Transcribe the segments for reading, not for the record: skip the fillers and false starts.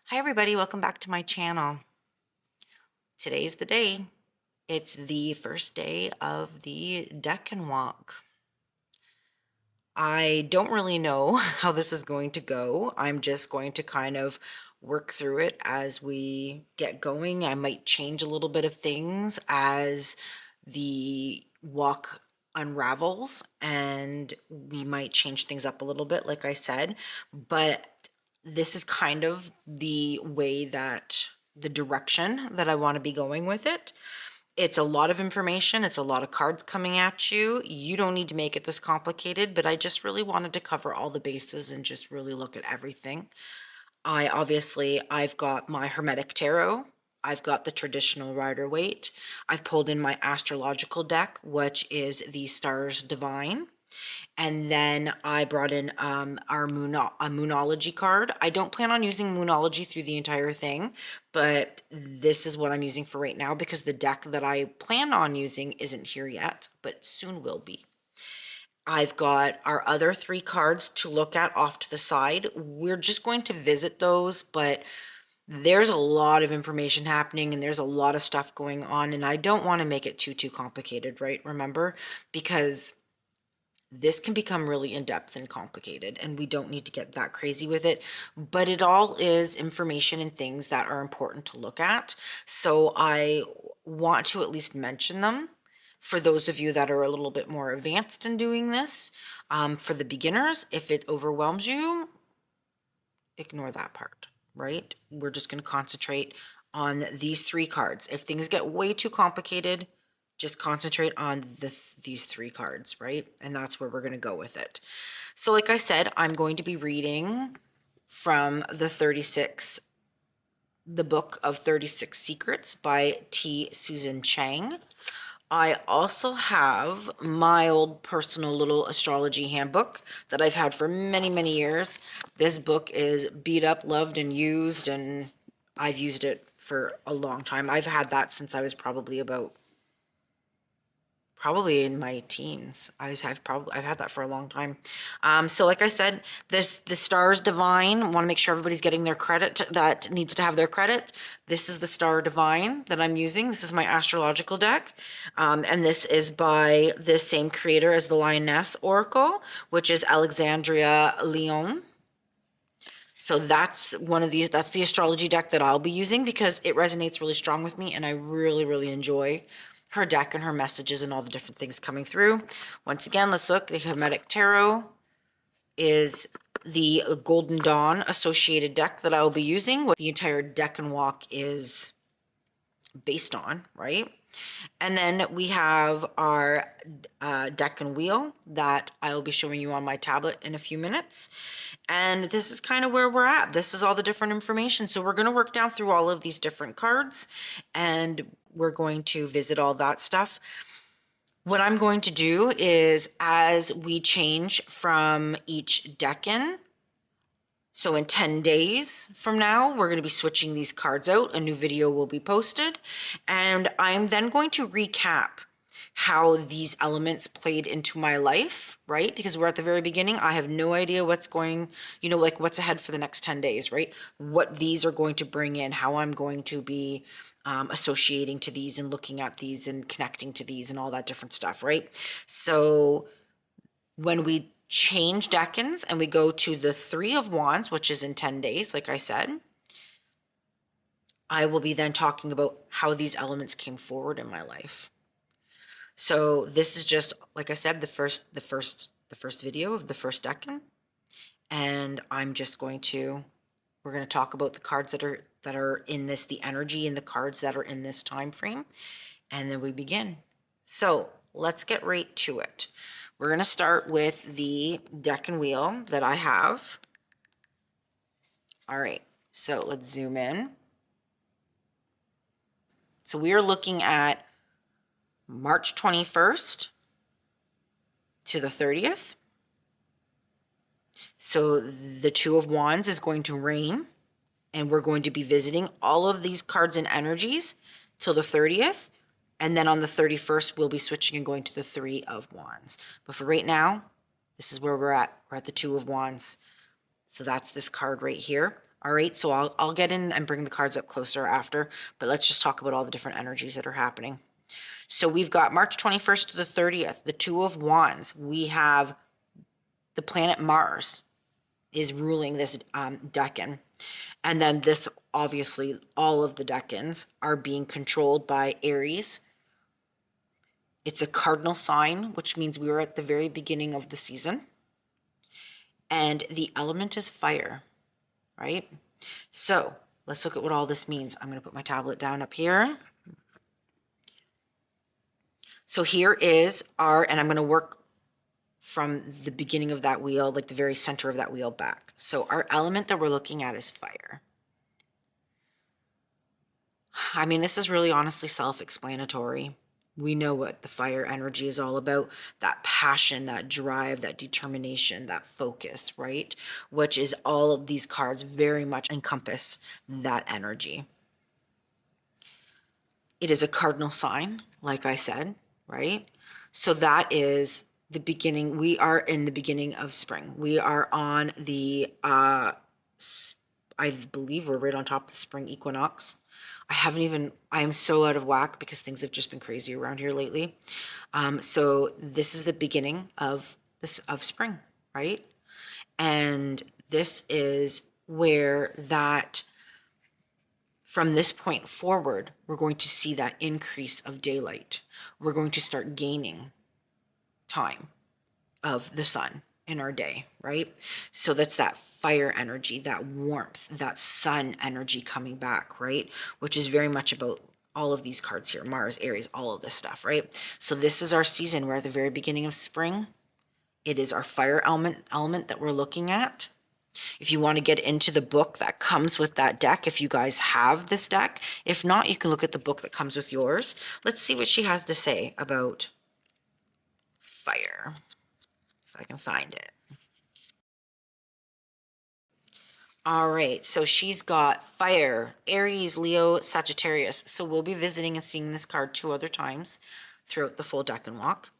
Hi everybody, welcome back to my channel. Today's the day. It's the first day of the Decan walk. I don't really know how this is going to go. I'm just going to kind of work through it as we get going. I might change a little bit of things as the walk unravels, and we might change things up a little bit, like I said, but this is kind of the way that the direction that I want to be going with it. It's a lot of information. It's a lot of cards coming at you. You don't need to make it this complicated, but I just really wanted to cover all the bases and just really look at everything. I've got my Hermetic Tarot. I've got the traditional Rider-Waite. I've pulled in my astrological deck, which is the Stars Divine. And then I brought in our Moonology card. I don't plan on using Moonology through the entire thing, but this is what I'm using for right now because the deck that I plan on using isn't here yet, but soon will be. I've got our other three cards to look at off to the side. We're just going to visit those, but there's a lot of information happening and there's a lot of stuff going on, and I don't want to make it too complicated, right? Remember, because this can become really in-depth and complicated, and we don't need to get that crazy with it, but it all is information and things that are important to look at. So I want to at least mention them for those of you that are a little bit more advanced in doing this. For the beginners, if it overwhelms you, ignore that part, right? We're just going to concentrate on these three cards. If things get way too complicated, just concentrate on these three cards, right? And that's where we're going to go with it. So like I said, I'm going to be reading from the book of 36 Secrets by T.Susan Chang. I also have my old personal little astrology handbook that I've had for many years. This book is beat up, loved, and used, and I've used it for a long time. I've had that since I was probably in my teens. I've had that for a long time. So like I said, the Stars Divine. Want to make sure everybody's getting their credit that needs to have their credit. This is the Star Divine that I'm using. This is my astrological deck, and this is by the same creator as the Lioness Oracle, which is Alexandria Leon. So that's that's the astrology deck that I'll be using because it resonates really strong with me, and I really enjoy her deck and her messages and all the different things coming through. Once again, let's look. The Hermetic Tarot is the Golden Dawn associated deck that I'll be using, what the entire Decan walk is based on, right? And then we have our Decan wheel that I will be showing you on my tablet in a few minutes. And this is kind of where we're at. This is all the different information. So we're going to work down through all of these different cards, and we're going to visit all that stuff. What I'm going to do is, as we change from each Decan, so in 10 days from now, we're going to be switching these cards out. A new video will be posted. And I'm then going to recap how these elements played into my life, right? Because we're at the very beginning. I have no idea what's going, like what's ahead for the next 10 days, right? What these are going to bring in, how I'm going to be associating to these and looking at these and connecting to these and all that different stuff, right? So when we change decans and we go to the Three of Wands, which is in 10 days, like I said, I will be then talking about how these elements came forward in my life. So this is just, like I said, the first video of the first decan, and we're going to talk about the cards that are in this, the energy and the cards that are in this time frame, and then we begin. So let's get right to it. We're going to start with the Decan wheel that I have. All right, so let's zoom in. So we are looking at March 21st to the 30th. So the Two of Wands is going to reign, and we're going to be visiting all of these cards and energies till the 30th. And then on the 31st, we'll be switching and going to the Three of Wands. But for right now, this is where we're at. We're at the Two of Wands. So that's this card right here. All right, so I'll get in and bring the cards up closer after, but let's just talk about all the different energies that are happening. So we've got March 21st to the 30th, the Two of Wands. We have the planet Mars is ruling this Decan. And then this, obviously, all of the Decans are being controlled by Aries. It's a cardinal sign, which means we were at the very beginning of the season. And the element is fire, right? So let's look at what all this means. I'm going to put my tablet down up here. So here is and I'm going to work from the beginning of that wheel, like the very center of that wheel back. So our element that we're looking at is fire. I mean, this is really honestly self-explanatory. We know what the fire energy is all about, that passion, that drive, that determination, that focus, right? Which is all of these cards very much encompass that energy. It is a cardinal sign, like I said, right? So that is the beginning. We are in the beginning of spring. We are on the, I believe we're right on top of the spring equinox. I am so out of whack because things have just been crazy around here lately. So this is the beginning of spring, right? And this is where that, from this point forward, we're going to see that increase of daylight. We're going to start gaining time of the sun in our day, right? So that's that fire energy, that warmth, that sun energy coming back, right? Which is very much about all of these cards here, Mars, Aries, all of this stuff, right? So this is our season. We're at the very beginning of spring. It is our fire element that we're looking at. If you want to get into the book that comes with that deck, if you guys have this deck, if not, you can look at the book that comes with yours. Let's see what she has to say about fire, if I can find it. All right, so she's got fire, Aries, Leo, Sagittarius. So we'll be visiting and seeing this card 2 other times throughout the full deck and walk.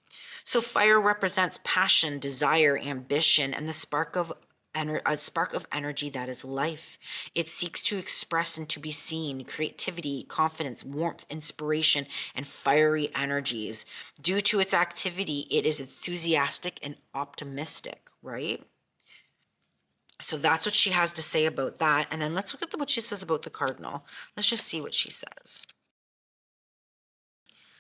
So fire represents passion, desire, ambition, and the spark of energy that is life. It seeks to express and to be seen, creativity, confidence, warmth, inspiration, and fiery energies. Due to its activity, it is enthusiastic and optimistic, right? So that's what she has to say about that. And then let's look at what she says about the cardinal. Let's just see what she says.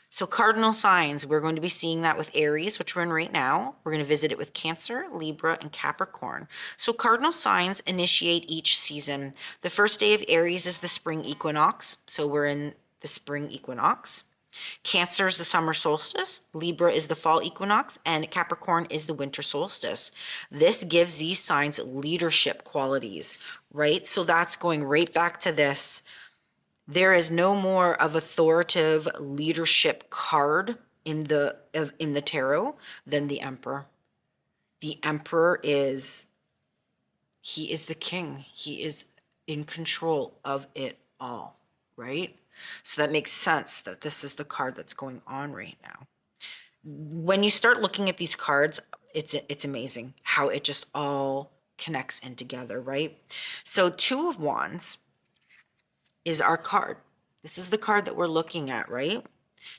So cardinal signs, we're going to be seeing that with Aries, which we're in right now. We're going to visit it with Cancer, Libra, and Capricorn. So cardinal signs initiate each season. The first day of Aries is the spring equinox. So we're in the spring equinox. Cancer is the summer solstice, Libra is the fall equinox, and Capricorn is the winter solstice. This gives these signs leadership qualities, right? So that's going right back to this. There is no more of authoritative leadership card in the tarot than the Emperor. The Emperor he is the king. He is in control of it all, right? So that makes sense that this is the card that's going on right now. When you start looking at these cards, it's amazing how it just all connects in together, right? So Two of Wands is our card. This is the card that we're looking at, right?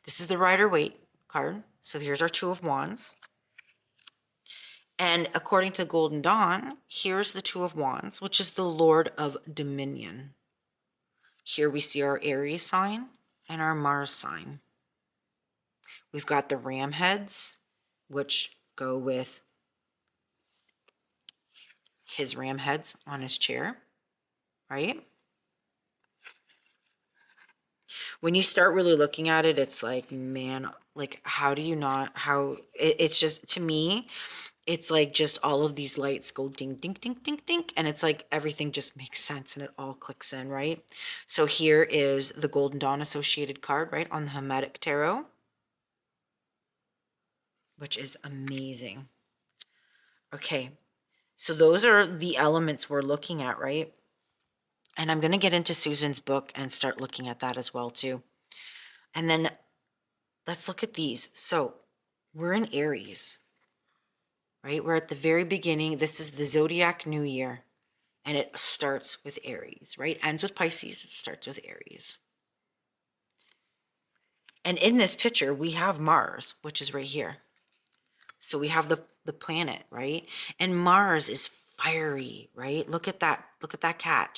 This is the Rider-Waite card. So here's our Two of Wands. And according to Golden Dawn, here's the Two of Wands, which is the Lord of Dominion. Here we see our Aries sign and our Mars sign. We've got the ram heads, which go with his ram heads on his chair, right? When you start really looking at it, it's like, man, like, how do you not, it's just, to me, it's like just all of these lights go ding, ding, ding, ding, ding. And it's like everything just makes sense and it all clicks in, right? So here is the Golden Dawn associated card, right, on the Hermetic Tarot, which is amazing. Okay, so those are the elements we're looking at, right? And I'm going to get into Susan's book and start looking at that as well, too. And then let's look at these. So we're in Aries, right? We're at the very beginning. This is the Zodiac New Year. And it starts with Aries, right? Ends with Pisces, starts with Aries. And in this picture, we have Mars, which is right here. So we have the planet, right? And Mars is fiery, right? Look at that. Look at that cat.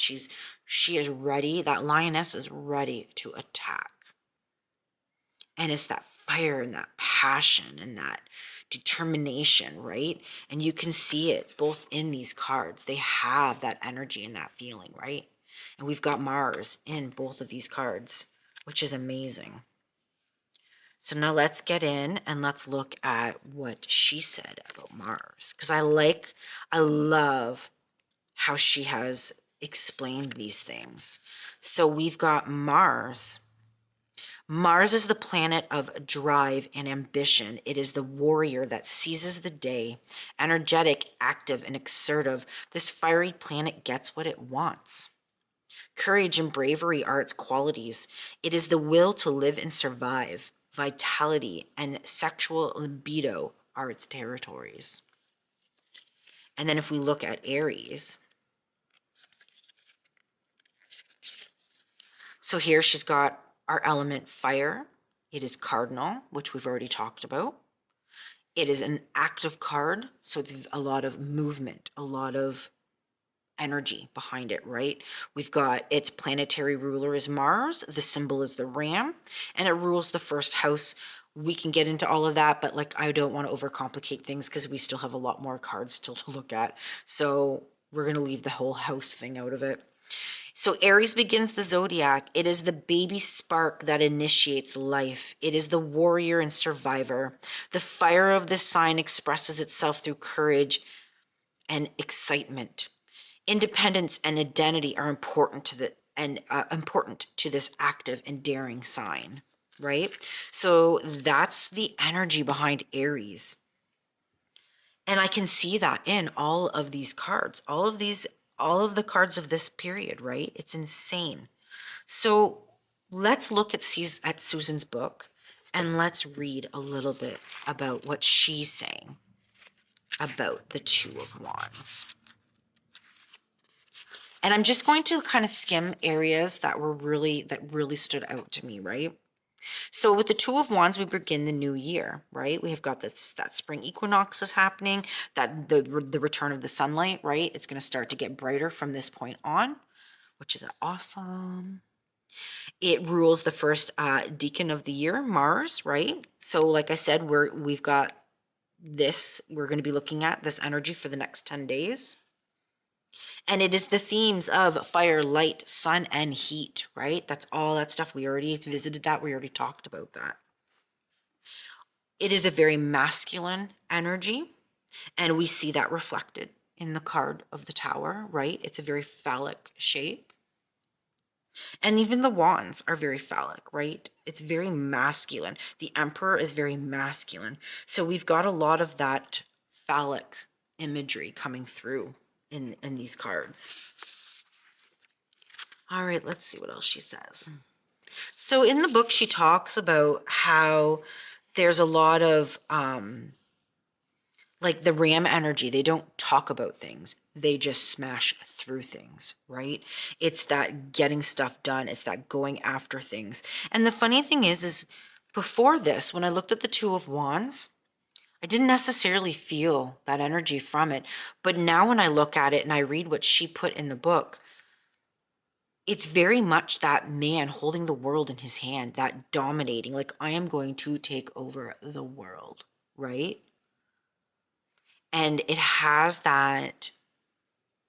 She is ready. That lioness is ready to attack. And it's that fire and that passion and that determination, right? And you can see it both in these cards. They have that energy and that feeling, right? And we've got Mars in both of these cards, which is amazing. So now let's get in and let's look at what she said about Mars. Because I love how she has explained these things. So we've got Mars. Mars is the planet of drive and ambition. It is the warrior that seizes the day, energetic, active, and assertive. This fiery planet gets what it wants. Courage and bravery are its qualities. It is the will to live and survive. Vitality and sexual libido are its territories. And then if we look at Aries, so here she's got our element fire. It is cardinal, which we've already talked about. It is an active card, so it's a lot of movement, a lot of energy behind it, right? We've got its planetary ruler is Mars, the symbol is the ram, and it rules the first house. We can get into all of that, but like I don't want to overcomplicate things because we still have a lot more cards still to look at. So we're going to leave the whole house thing out of it. So Aries begins the zodiac. It is the baby spark that initiates life. It is the warrior and survivor. The fire of this sign expresses itself through courage and excitement. Independence and identity are important to this active and daring sign, right? So that's the energy behind Aries. And I can see that in all of these cards, all of the cards of this period, right? It's insane. So let's look at Susan's book and let's read a little bit about what she's saying about the Two of Wands. And I'm just going to kind of skim areas that really stood out to me, right? So with the Two of Wands, we begin the new year, right? We have got that spring equinox is happening, that the return of the sunlight, right? It's going to start to get brighter from this point on, which is awesome. It rules the first decan of the year, Mars, right? So like I said, we've got this, we're going to be looking at this energy for the next 10 days. And it is the themes of fire, light, sun, and heat, right? That's all that stuff. We already visited that. We already talked about that. It is a very masculine energy, and we see that reflected in the card of the Tower, right? It's a very phallic shape. And even the wands are very phallic, right? It's very masculine. The Emperor is very masculine. So we've got a lot of that phallic imagery coming through in these cards. All right, let's see what else she says. So in the book, she talks about how there's a lot of like the ram energy. They don't talk about things. They just smash through things, right? It's that getting stuff done. It's that going after things. And the funny thing is before this, when I looked at the Two of Wands, I didn't necessarily feel that energy from it. But now when I look at it and I read what she put in the book, it's very much that man holding the world in his hand, that dominating, like I am going to take over the world, right? And it has that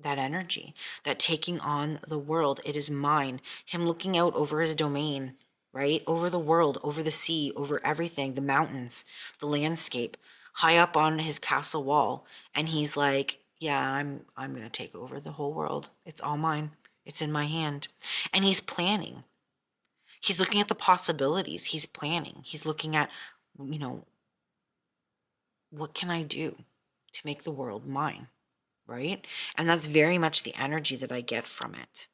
energy, that taking on the world. It is mine. Him looking out over his domain, right? Over the world, over the sea, over everything, the mountains, the landscape, high up on his castle wall. And he's like, yeah, I'm going to take over the whole world. It's all mine. It's in my hand. And he's planning. He's looking at the possibilities. He's planning. He's looking at, what can I do to make the world mine, right? And that's very much the energy that I get from it.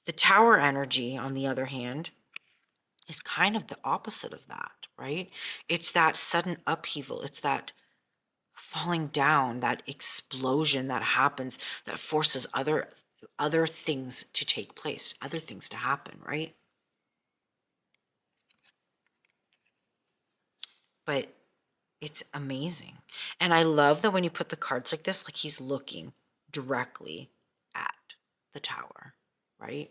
The Tower energy, on the other hand, is kind of the opposite of that, right? It's that sudden upheaval. It's that falling down, that explosion that happens that forces other things to take place, other things to happen, right? But it's amazing. And I love that when you put the cards like this, like he's looking directly at the tower, right?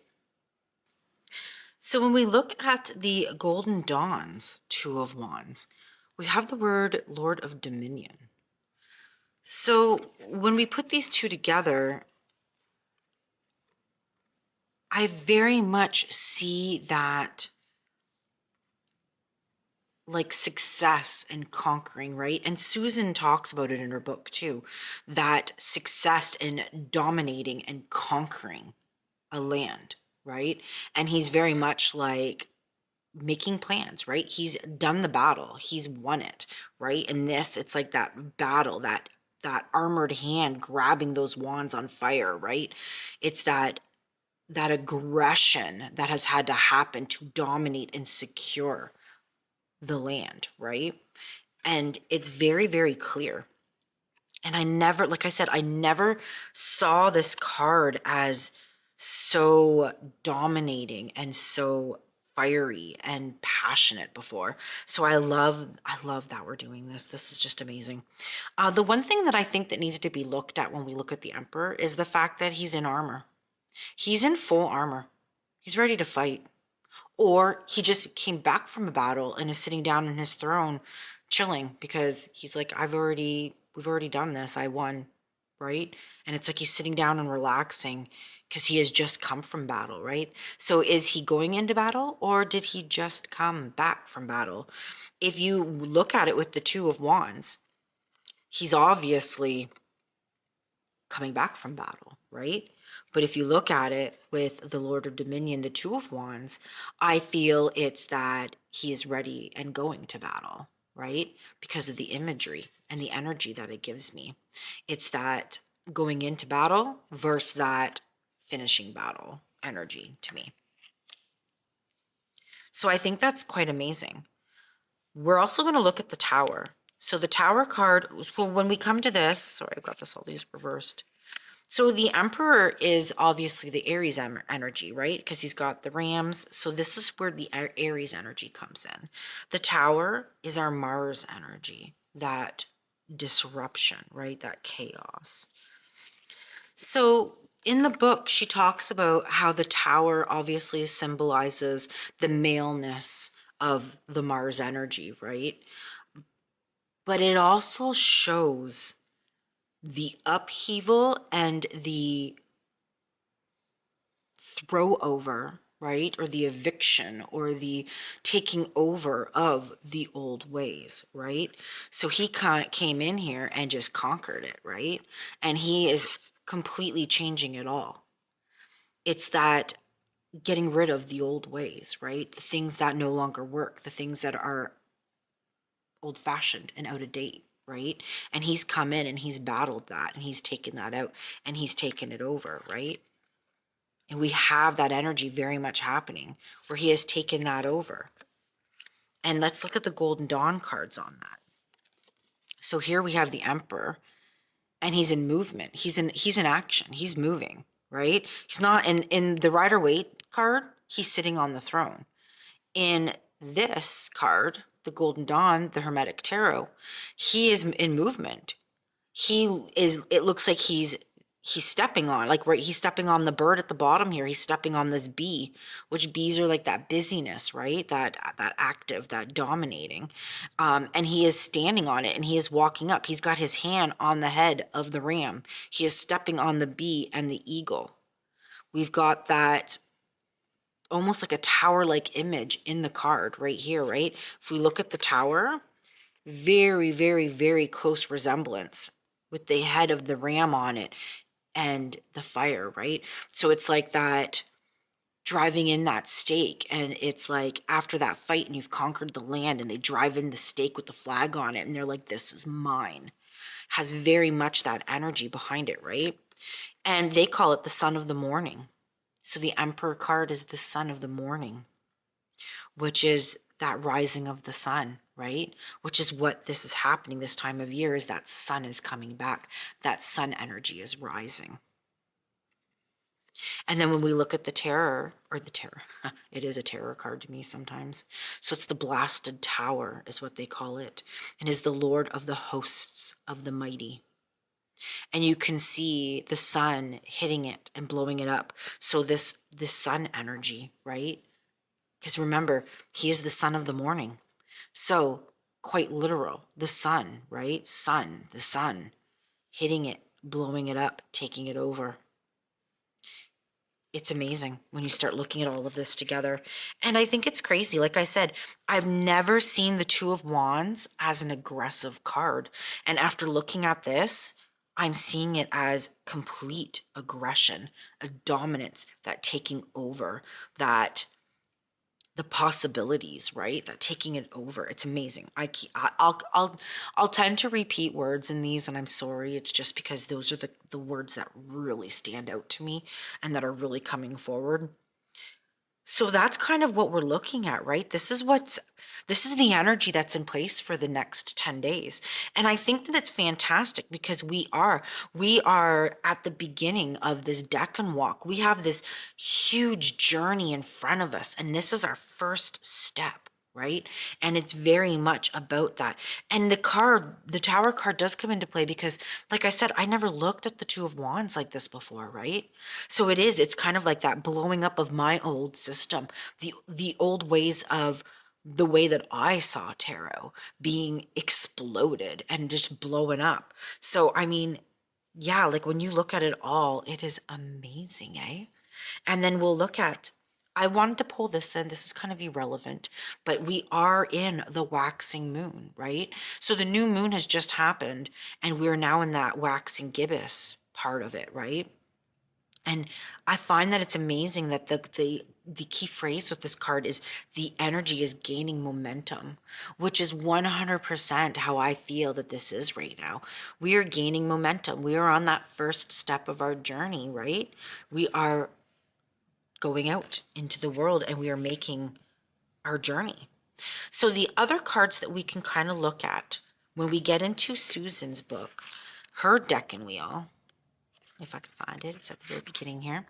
So when we look at the Golden Dawn's Two of Wands, we have the word Lord of Dominion. So when we put these two together, I very much see that like success and conquering, right? And Susan talks about it in her book too, that success in dominating and conquering a land, right? And he's very much like making plans, right? He's done the battle, he's won it, right? And this, it's like that battle, that armored hand grabbing those wands on fire, right? It's that aggression that has had to happen to dominate and secure the land, right? And it's very, very clear. And I never, like I said, I never saw this card as so dominating and so fiery and passionate before. So I love that we're doing this. This is just amazing. The one thing that I think that needs to be looked at when we look at the Emperor is the fact that he's in armor. He's in full armor. He's ready to fight. Or he just came back from a battle and is sitting down in his throne chilling because he's like, we've already done this. I won, right? And it's like he's sitting down and relaxing because he has just come from battle, right? So is he going into battle or did he just come back from battle? If you look at it with the Two of Wands, he's obviously coming back from battle, right? But if you look at it with the Lord of Dominion, the Two of Wands, I feel it's that he is ready and going to battle, right? Because of the imagery and the energy that it gives me. It's that going into battle versus that finishing battle energy to me. So I think that's quite amazing. We're also going to look at the Tower. So the Tower card, well, when we come to this, sorry, I've got all these reversed. So the Emperor is obviously the Aries energy, right? Because he's got the Rams. So this is where the Aries energy comes in. The Tower is our Mars energy, that disruption, right? That chaos. So in the book, she talks about how the Tower obviously symbolizes the maleness of the Mars energy, right? But it also shows the upheaval and the throw over, right? Or the eviction or the taking over of the old ways, right? So he came in here and just conquered it, right? And he is completely changing it all. It's that getting rid of the old ways, right? The things that no longer work, the things that are old fashioned and out of date, right? And he's come in and he's battled that and he's taken that out and he's taken it over, right? And we have that energy very much happening where he has taken that over. And let's look at the Golden Dawn cards on that. So here we have the Emperor and he's in movement. He's in action. He's moving, right? He's not in the Rider-Waite card, he's sitting on the throne. In this card, the Golden Dawn, the Hermetic Tarot, he is in movement. It looks like he's stepping on, like right, he's stepping on the bird at the bottom here. He's stepping on this bee, which bees are like that busyness, right? That active, that dominating. And he is standing on it and he is walking up. He's got his hand on the head of the ram. He is stepping on the bee and the eagle. We've got that almost like a tower-like image in the card right here, right? If we look at the tower, very, very, very close resemblance with the head of the ram on it and the fire, right? So it's like that driving in that stake, and it's like after that fight and you've conquered the land and they drive in the stake with the flag on it and they're like, this is mine. Has very much that energy behind it, right? And they call it the sun of the morning. So the Emperor card is the sun of the morning, which is that rising of the sun, right? Which is what this is happening this time of year, is that sun is coming back. That sun energy is rising. And then when we look at the terror, or the terror, it is a terror card to me sometimes. So it's the blasted tower is what they call it, and is the Lord of the hosts of the mighty. And you can see the sun hitting it and blowing it up. So this sun energy, right? Because remember, he is the son of the morning. So quite literal, the sun, right? Sun, the sun, hitting it, blowing it up, taking it over. It's amazing when you start looking at all of this together. And I think it's crazy. Like I said, I've never seen the Two of Wands as an aggressive card. And after looking at this, I'm seeing it as complete aggression, a dominance, that taking over, that the possibilities, right? That taking it over. It's amazing. I'll tend to repeat words in these, and I'm sorry. It's just because those are the words that really stand out to me and that are really coming forward. So that's kind of what we're looking at, right? This is the energy that's in place for the next 10 days. And I think that it's fantastic because we are at the beginning of this Decan walk. We have this huge journey in front of us, and this is our first step, right? And it's very much about that. And the Tower card does come into play because, like I said, I never looked at the Two of Wands like this before, right? So it's kind of like that blowing up of my old system, the old ways of the way that I saw tarot being exploded and just blowing up. So, I mean, yeah, like when you look at it all, it is amazing, eh? And then we'll look at, I wanted to pull this in. This is kind of irrelevant, but we are in the waxing moon, right? So the new moon has just happened, and we're now in that waxing gibbous part of it, right? And I find that it's amazing that the key phrase with this card is the energy is gaining momentum, which is 100% how I feel that this is right now. We are gaining momentum. We are on that first step of our journey, right? We are going out into the world and we are making our journey. So the other cards that we can kind of look at when we get into Susan's book, her Decan wheel, if I can find it, it's at the very beginning here.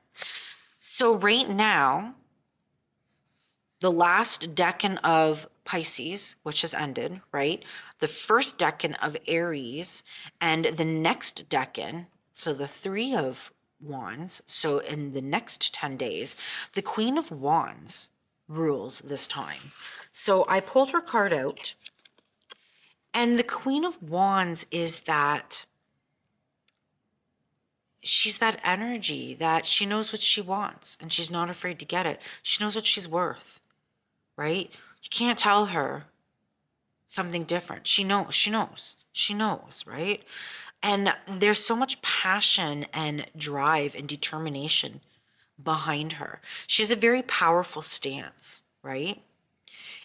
So right now, the last Decan of Pisces, which has ended, right? The first Decan of Aries, and the next Decan, so the Three of Wands, so in the next 10 days, the Queen of Wands rules this time. So I pulled her card out, and the Queen of Wands is that she's that energy that she knows what she wants and she's not afraid to get it. She knows what she's worth, right? You can't tell her something different. She knows, right? And there's so much passion and drive and determination behind her. She has a very powerful stance, right?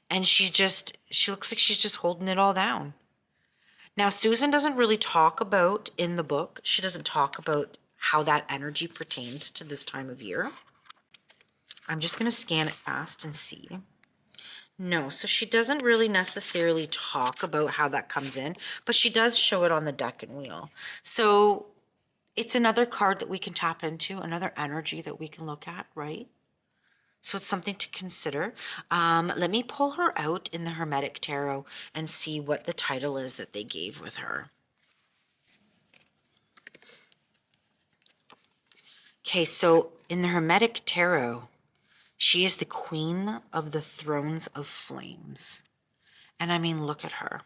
And she looks like she's just holding it all down. Now, Susan doesn't really talk about in the book, she doesn't talk about how that energy pertains to this time of year. I'm just going to scan it fast and see. No, so she doesn't really necessarily talk about how that comes in, but she does show it on the Decan wheel. So it's another card that we can tap into, another energy that we can look at, right? So it's something to consider. Let me pull her out in the Hermetic Tarot and see what the title is that they gave with her. Okay, so in the Hermetic Tarot, she is the Queen of the Thrones of Flames. And I mean, look at her.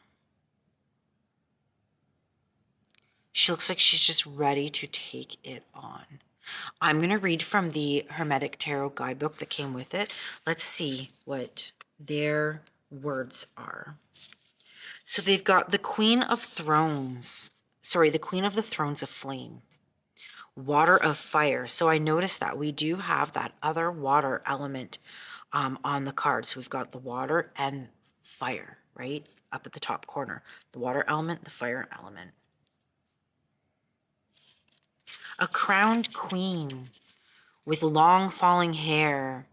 She looks like she's just ready to take it on. I'm going to read from the Hermetic Tarot guidebook that came with it. Let's see what their words are. So they've got the Queen of Thrones. Sorry, the Queen of the Thrones of Flame. Water of Fire. So I noticed that we do have that other water element on the card. So we've got the water and fire, right? Up at the top corner. The water element, the fire element. A crowned queen with long falling hair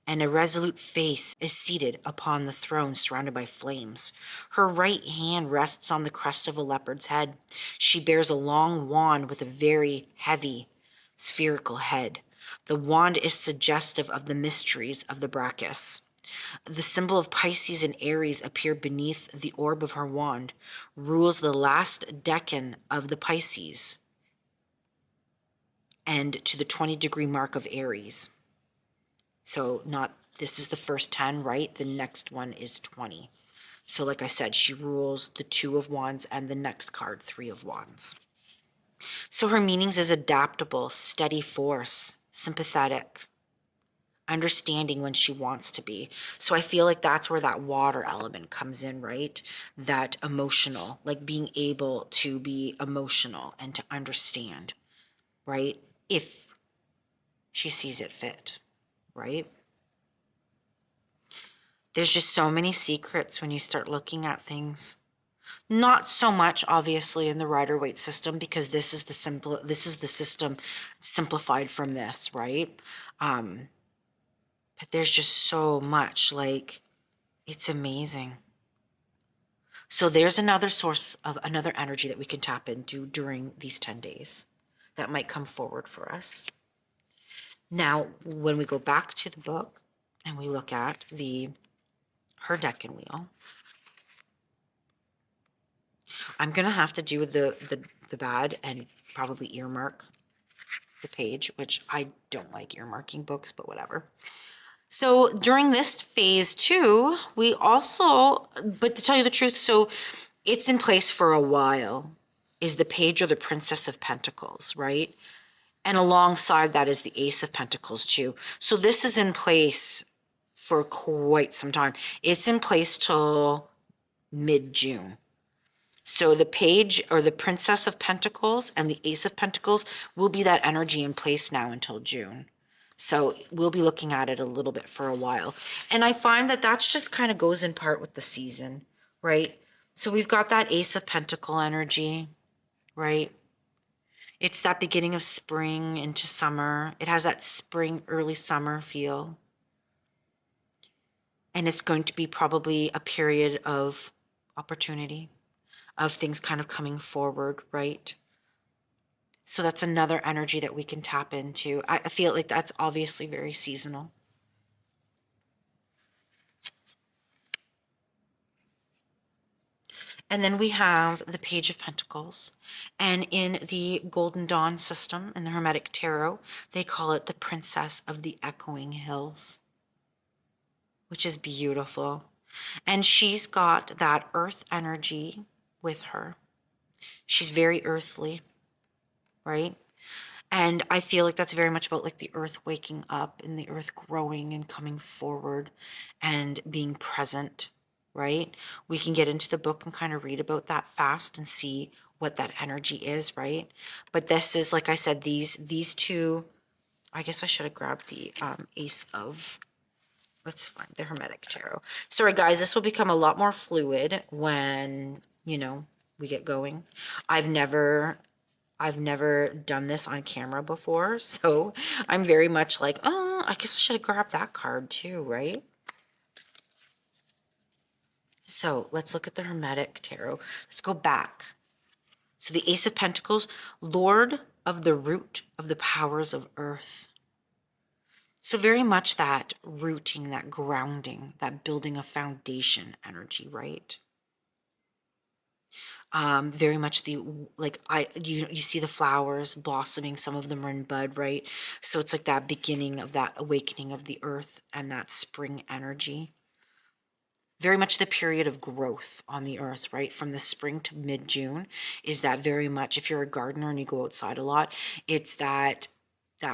and a resolute face is seated upon the throne surrounded by flames. Her right hand rests on the crest of a leopard's head. She bears a long wand with a very heavy spherical head. The wand is suggestive of the mysteries of the Brachus. The symbol of Pisces and Aries appear beneath the orb of her wand, rules the last decan of the Pisces and to the 20-degree mark of Aries. So this is the first 10, right? The next one is 20. So like I said, she rules the 2 of Wands and the next card, 3 of Wands. So her meanings is adaptable, steady force, sympathetic, understanding when she wants to be. So I feel like that's where that water element comes in, right? That emotional, like being able to be emotional and to understand, right? If she sees it fit, right? There's just so many secrets when you start looking at things. Not so much, obviously, in the Rider-Waite system, because this is the system simplified from this, right? But there's just so much, like, it's amazing. So there's another source of another energy that we can tap into during these 10 days that might come forward for us. Now, when we go back to the book and we look at her Decan wheel, I'm gonna have to do the bad and probably earmark the page, which I don't like earmarking books, but whatever. So during this phase too, we also, but to tell you the truth, so it's in place for a while, is the Page or the Princess of Pentacles, right? And alongside that is the Ace of Pentacles too. So this is in place for quite some time. It's in place till mid-June. So the Page or the Princess of Pentacles and the Ace of Pentacles will be that energy in place now until June. So we'll be looking at it a little bit for a while. And I find that that's just kind of goes in part with the season, right? So we've got that Ace of Pentacle energy, right? It's that beginning of spring into summer. It has that spring, early summer feel. And it's going to be probably a period of opportunity, of things kind of coming forward, right? So that's another energy that we can tap into. I feel like that's obviously very seasonal. And then we have the Page of Pentacles. And in the Golden Dawn system, in the Hermetic Tarot, they call it the Princess of the Echoing Hills, which is beautiful. And she's got that earth energy with her. She's very earthly, right? And I feel like that's very much about like the earth waking up and the earth growing and coming forward and being present, right? We can get into the book and kind of read about that fast and see what that energy is, right? But this is, like I said, these two, I guess I should have grabbed the Ace of, let's find the Hermetic Tarot. Sorry guys, this will become a lot more fluid when, we get going. I've never done this on camera before, so I'm very much like, oh, I guess I should have grabbed that card too, right? So let's look at the Hermetic Tarot. Let's go back. So the Ace of Pentacles, Lord of the root of the powers of earth. So very much that rooting, that grounding, that building a foundation energy, right? Very much you see the flowers blossoming, some of them are in bud, right? So it's like that beginning of that awakening of the earth and that spring energy. Very much the period of growth on the earth, right? From the spring to mid-June is that very much, if you're a gardener and you go outside a lot, it's that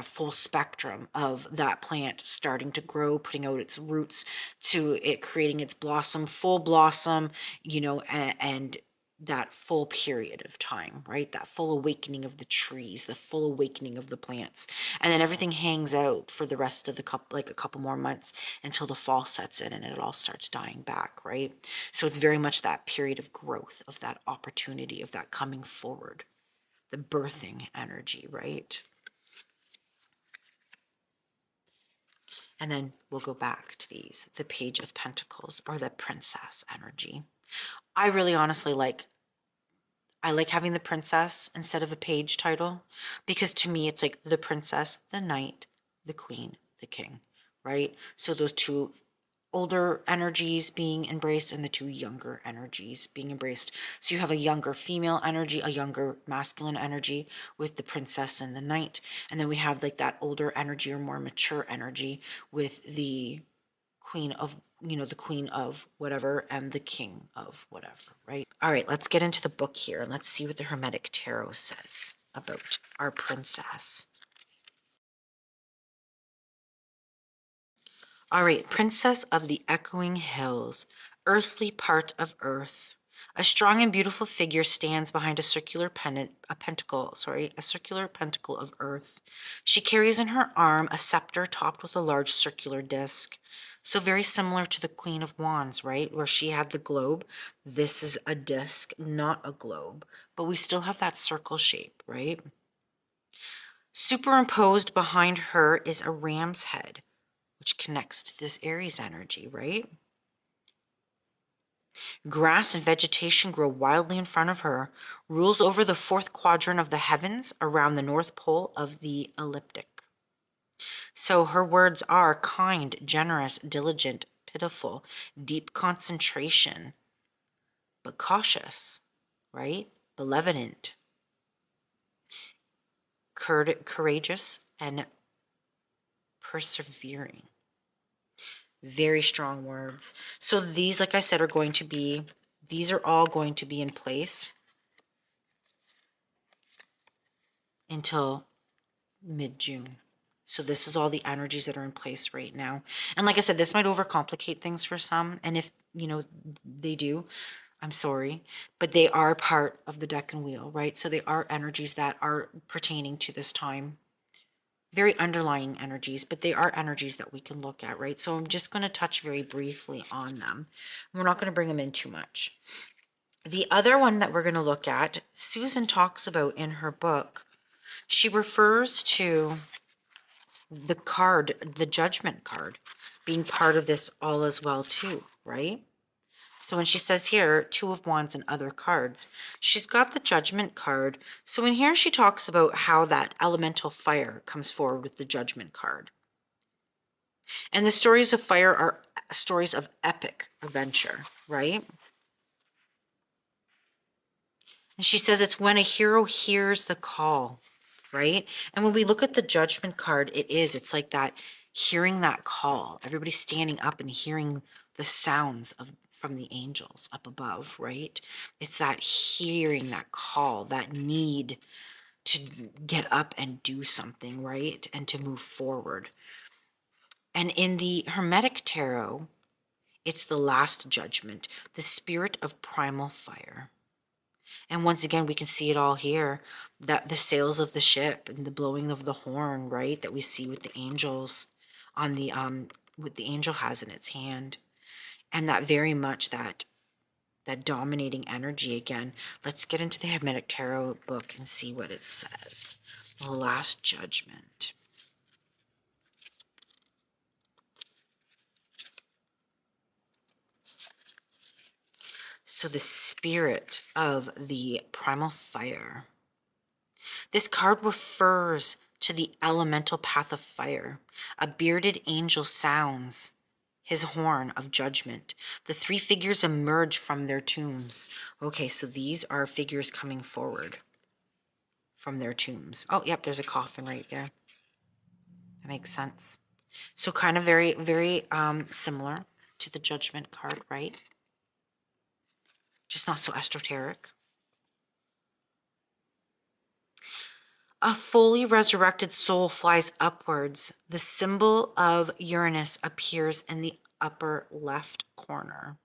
full spectrum of that plant starting to grow, putting out its roots, to it creating its full blossom, and that full period of time, right? That full awakening of the trees, the full awakening of the plants. And then everything hangs out for the rest of a couple more months until the fall sets in and it all starts dying back, right? So it's very much that period of growth, of that opportunity, of that coming forward, the birthing energy, right? And then we'll go back to these, the Page of Pentacles or the Princess energy. I really honestly I like having the princess instead of a page title, because to me it's like the princess, the knight, the queen, the king, right? So those two older energies being embraced and the two younger energies being embraced. So you have a younger female energy, a younger masculine energy with the princess and the knight. And then we have like that older energy or more mature energy with the queen of, the queen of whatever and the king of whatever, right? All right, let's get into the book here and let's see what the Hermetic Tarot says about our princess. All right, Princess of the Echoing Hills, earthly part of earth. A strong and beautiful figure stands behind a circular pentacle of earth. She carries in her arm a scepter topped with a large circular disc. So very similar to the Queen of Wands, right? Where she had the globe. This is a disc, not a globe, but we still have that circle shape, right? Superimposed behind her is a ram's head, which connects to this Aries energy, right? Grass and vegetation grow wildly in front of her, rules over the fourth quadrant of the heavens around the North Pole of the ecliptic. So her words are kind, generous, diligent, pitiful, deep concentration, but cautious, right? Benevolent, courageous, and persevering. Very strong words. So these, like I said, these are all going to be in place until mid-June. So this is all the energies that are in place right now. And like I said, this might overcomplicate things for some. And if, they do, I'm sorry. But they are part of the Decan wheel, right? So they are energies that are pertaining to this time. Very underlying energies, but they are energies that we can look at, right? So I'm just going to touch very briefly on them. We're not going to bring them in too much. The other one that we're going to look at, Susan talks about in her book, she refers to the card, the Judgment card, being part of this all as well too, right? So when she says here, Two of Wands and other cards, she's got the Judgment card. So in here she talks about how that elemental fire comes forward with the Judgment card. And the stories of fire are stories of epic adventure, right? And she says it's when a hero hears the call, right? And when we look at the Judgment card, it's like that, hearing that call. Everybody's standing up and hearing the sounds from the angels up above, right? It's that hearing that call, that need to get up and do something, right? And to move forward. And in the Hermetic Tarot, it's the Last Judgment, the spirit of primal fire. And once again, we can see it all here, that the sails of the ship and the blowing of the horn, right? That we see with the angels on the, what the angel has in its hand. And that very much that dominating energy again. Let's get into the Hermetic Tarot book and see what it says. The Last Judgment. So the spirit of the primal fire. This card refers to the elemental path of fire. A bearded angel sounds his horn of judgment. The three figures emerge from their tombs. Okay, so these are figures coming forward from their tombs. Oh, yep, there's a coffin right there. That makes sense. So kind of very, very similar to the Judgment card, right? Just not so esoteric. A fully resurrected soul flies upwards. The symbol of Uranus appears in the upper left corner.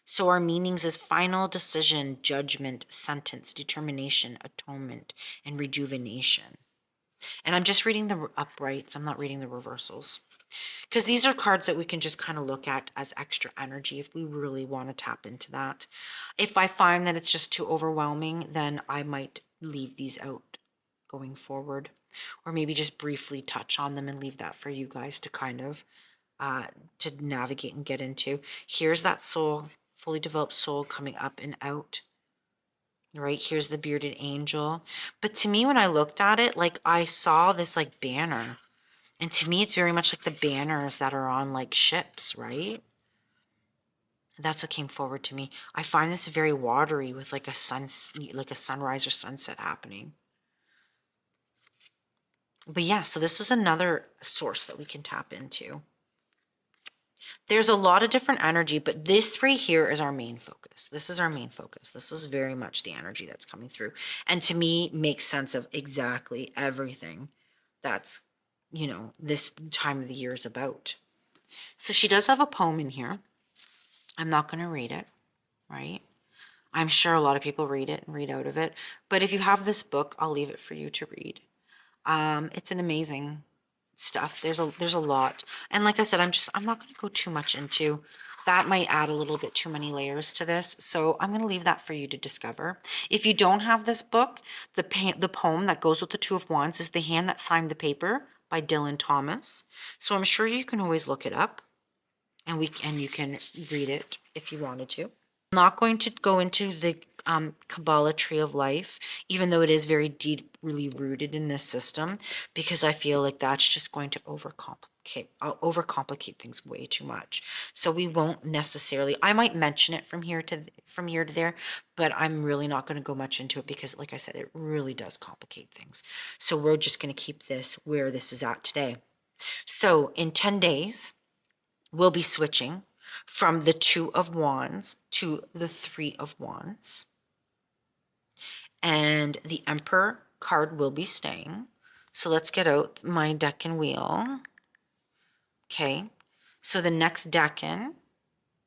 So our meanings is final decision, judgment, sentence, determination, atonement, and rejuvenation. And I'm just reading the uprights. I'm not reading the reversals. Because these are cards that we can just kind of look at as extra energy if we really want to tap into that. If I find that it's just too overwhelming, then I might leave these out going forward, or maybe just briefly touch on them and leave that for you guys to kind of to navigate and get into. Here's that soul, fully developed soul coming up and out. Right, here's the bearded angel. But to me, when I looked at it, like I saw this like banner. And to me, it's very much like the banners that are on like ships, right? That's what came forward to me. I find this very watery with like like a sunrise or sunset happening. But yeah, so this is another source that we can tap into. There's a lot of different energy, but this right here is our main focus. This is our main focus. This is very much the energy that's coming through. And to me, makes sense of exactly everything that's, you know, this time of the year is about. So she does have a poem in here. I'm not going to read it, right? I'm sure a lot of people read it and read out of it. But if you have this book, I'll leave it for you to read. It's an amazing stuff. There's a lot. And like I said, I'm not going to go too much into that. Might add a little bit too many layers to this. So I'm going to leave that for you to discover. If you don't have this book, the poem that goes with the Two of Wands is The Hand That Signed the Paper by Dylan Thomas. So I'm sure you can always look it up and you can read it if you wanted to. I'm not going to go into the Kabbalah Tree of Life, even though it is very deeply rooted in this system, because I feel like that's just going to overcomplicate things way too much. So we won't necessarily. I might mention it from here to there, but I'm really not going to go much into it because, like I said, it really does complicate things. So we're just going to keep this where this is at today. So in 10 days, we'll be switching from the Two of Wands to the Three of Wands. And the Emperor card will be staying. So let's get out my Decan wheel. Okay. So the next Decan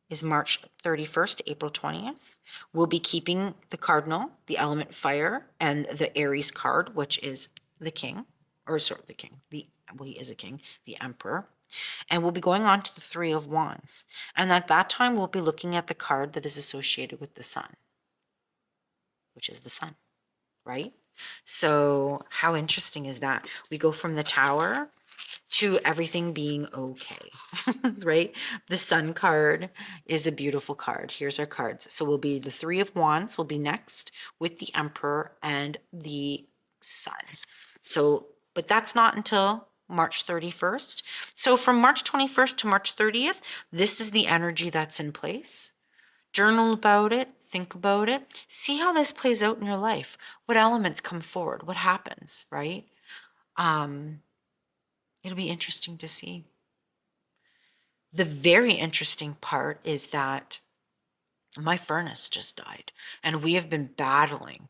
is March 31st to April 20th. We'll be keeping the Cardinal, the element fire, and the Aries card, which is the King. Or sorry, the King. He is a King, the Emperor. And we'll be going on to the Three of Wands. And at that time, we'll be looking at the card that is associated with the Sun, which is the Sun, right? So how interesting is that? We go from the Tower to everything being okay, right? The Sun card is a beautiful card. Here's our cards. So we'll be the Three of Wands will be next with the Emperor and the Sun. So, but that's not until March 31st. So from March 21st to March 30th, this is the energy that's in place. Journal about it, think about it, see how this plays out in your life. What elements come forward? What happens, right? It'll be interesting to see. The very interesting part is that my furnace just died, and we have been battling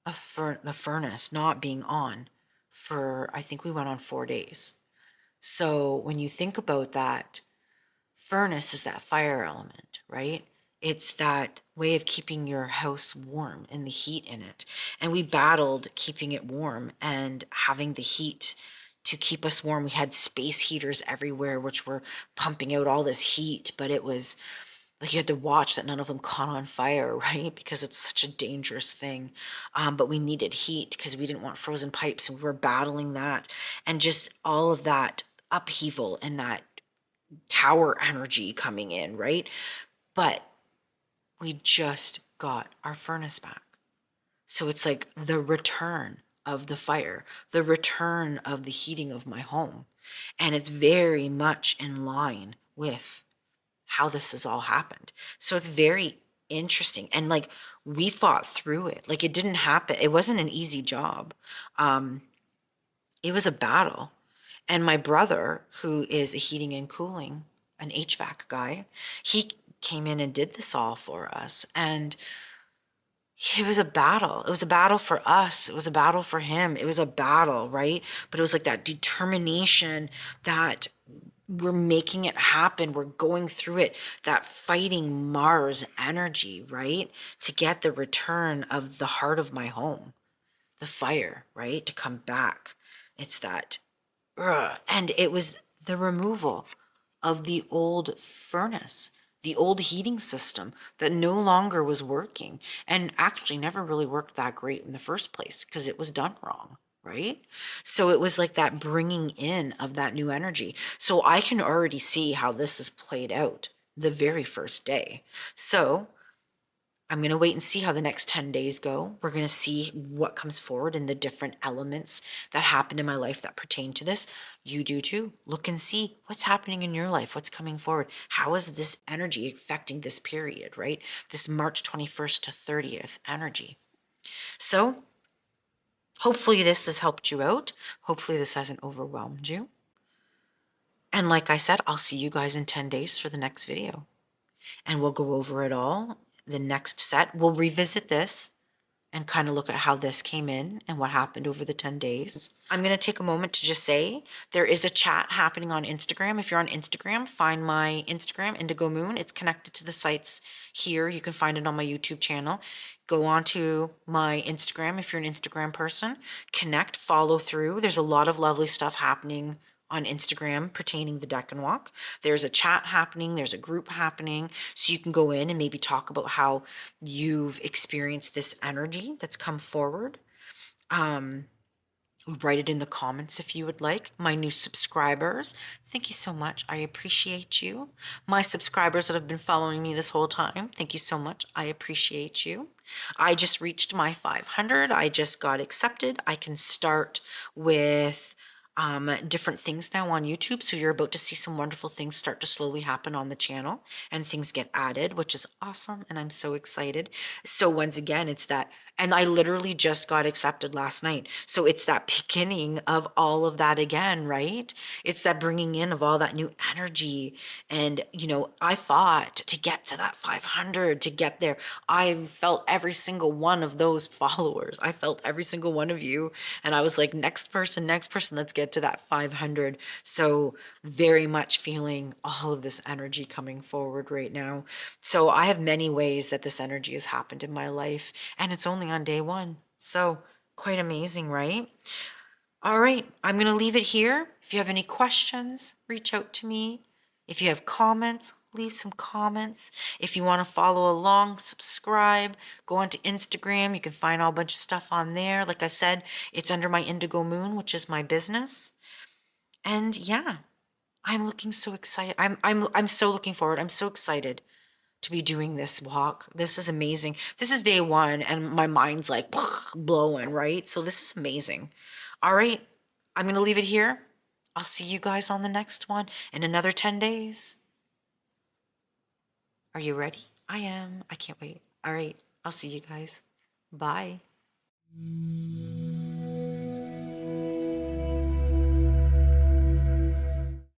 the furnace not being on for, I think we went on 4 days. So when you think about that, furnace is that fire element, right? It's that way of keeping your house warm and the heat in it. And we battled keeping it warm and having the heat to keep us warm. We had space heaters everywhere, which were pumping out all this heat, but it was like you had to watch that none of them caught on fire, right? Because it's such a dangerous thing. But we needed heat because we didn't want frozen pipes, and we were battling that. And just all of that upheaval and that tower energy coming in, right? But we just got our furnace back. So it's like the return of the fire, the return of the heating of my home. And it's very much in line with how this has all happened. So it's very interesting. And like we fought through it. Like it didn't happen. It wasn't an easy job. It was a battle. And my brother, who is a heating and cooling, an HVAC guy, he came in and did this all for us. And it was a battle. It was a battle for us. It was a battle for him. It was a battle, right? But it was like that determination that we're making it happen. We're going through it. That fighting Mars energy, right? To get the return of the heart of my home, the fire, right? To come back. It's that, and it was the removal of the old furnace, the old heating system that no longer was working and actually never really worked that great in the first place because it was done wrong, right? So it was like that bringing in of that new energy. So I can already see how this is played out the very first day. So I'm going to wait and see how the next 10 days go. We're going to see what comes forward in the different elements that happened in my life that pertain to this. You do too. Look and see what's happening in your life, what's coming forward. How is this energy affecting this period, right? This March 21st to 30th energy. So hopefully this has helped you out. Hopefully this hasn't overwhelmed you. And like I said, I'll see you guys in 10 days for the next video. And we'll go over it all. The next set, we'll revisit this and kind of look at how this came in and what happened over the 10 days. I'm going to take a moment to just say there is a chat happening on Instagram. If you're on Instagram, find my Instagram, Indigo Moon. It's connected to the sites here. You can find it on my YouTube channel. Go on to my Instagram if you're an Instagram person. Connect, follow through. There's a lot of lovely stuff happening on Instagram pertaining the Decan Walk. There's a chat happening, there's a group happening, so you can go in and maybe talk about how you've experienced this energy that's come forward. Write it in the comments if you would like. My new subscribers, thank you so much. I appreciate you. My subscribers that have been following me this whole time, thank you so much. I appreciate you. I just reached my 500. I just got accepted. I can start with different things now on YouTube. So you're about to see some wonderful things start to slowly happen on the channel and things get added, which is awesome. And I'm so excited. So once again, it's that, and I literally just got accepted last night. So it's that beginning of all of that again, right? It's that bringing in of all that new energy. And, you know, I fought to get to that 500, to get there. I felt every single one of those followers. I felt every single one of you. And I was like, next person, let's get to that 500. So very much feeling all of this energy coming forward right now. So I have many ways that this energy has happened in my life, and it's only on day one. So quite amazing, right? All right, I'm going to leave it here. If you have any questions, reach out to me. If you have comments, leave some comments. If you want to follow along, subscribe, go onto Instagram. You can find all a bunch of stuff on there. Like I said, it's under my Indigo Moon, which is my business. And yeah, I'm looking so excited. I'm so looking forward. I'm so excited to be doing this walk. This is amazing. This is day one and my mind's like blowing, right? So this is amazing. All right, I'm going to leave it here. I'll see you guys on the next one in another 10 days. Are you ready? I am. I can't wait. All right, I'll see you guys. Bye.